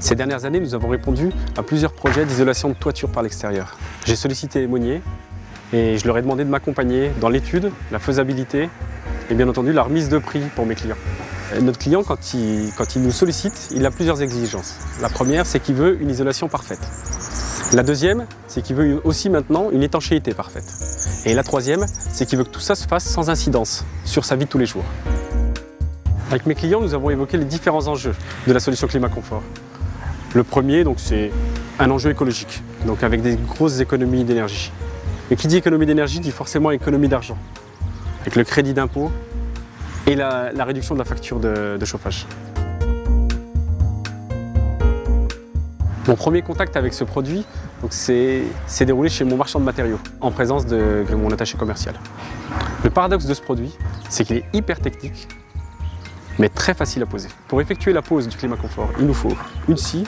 Ces dernières années, nous avons répondu à plusieurs projets d'isolation de toiture par l'extérieur. J'ai sollicité Monnier et je leur ai demandé de m'accompagner dans l'étude, la faisabilité et bien entendu la remise de prix pour mes clients. Notre client, quand il nous sollicite, il a plusieurs exigences. La première, c'est qu'il veut une isolation parfaite. La deuxième, c'est qu'il veut aussi maintenant une étanchéité parfaite. Et la troisième, c'est qu'il veut que tout ça se fasse sans incidence sur sa vie de tous les jours. Avec mes clients, nous avons évoqué les différents enjeux de la solution climat-confort. Le premier, c'est un enjeu écologique, donc avec des grosses économies d'énergie. Et qui dit économie d'énergie dit forcément économie d'argent, avec le crédit d'impôt et la réduction de la facture de chauffage. Mon premier contact avec ce produit s'est déroulé chez mon marchand de matériaux, en présence de mon attaché commercial. Le paradoxe de ce produit, c'est qu'il est hyper technique, mais très facile à poser. Pour effectuer la pose du climat-confort, il nous faut une scie,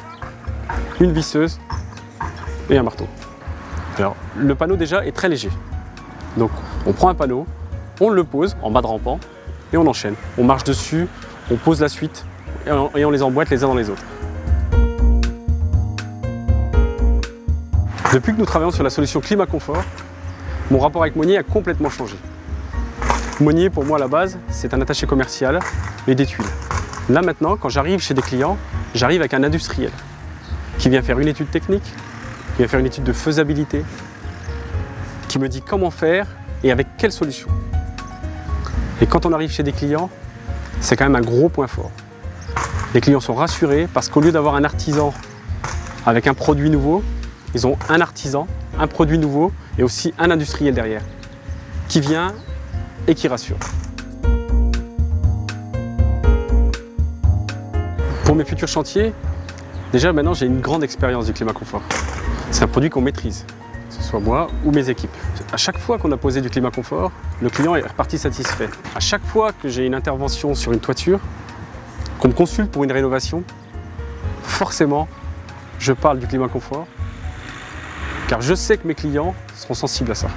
une visseuse et un marteau. Alors, le panneau déjà est très léger. Donc, on prend un panneau, on le pose en bas de rampant et on enchaîne. On marche dessus, on pose la suite et on les emboîte les uns dans les autres. Depuis que nous travaillons sur la solution climat-confort, mon rapport avec Monnier a complètement changé. Monnier, pour moi, à la base, c'est un attaché commercial et des tuiles. Là, maintenant, quand j'arrive chez des clients, j'arrive avec un industriel qui vient faire une étude technique, qui vient faire une étude de faisabilité, qui me dit comment faire et avec quelle solution. Et quand on arrive chez des clients, c'est quand même un gros point fort. Les clients sont rassurés parce qu'au lieu d'avoir un artisan avec un produit nouveau, ils ont un artisan, un produit nouveau et aussi un industriel derrière qui vient et qui rassure. Pour mes futurs chantiers, déjà maintenant j'ai une grande expérience du climat-confort. C'est un produit qu'on maîtrise, que ce soit moi ou mes équipes. À chaque fois qu'on a posé du climat-confort, le client est reparti satisfait. À chaque fois que j'ai une intervention sur une toiture, qu'on me consulte pour une rénovation, forcément je parle du climat-confort, car je sais que mes clients seront sensibles à ça.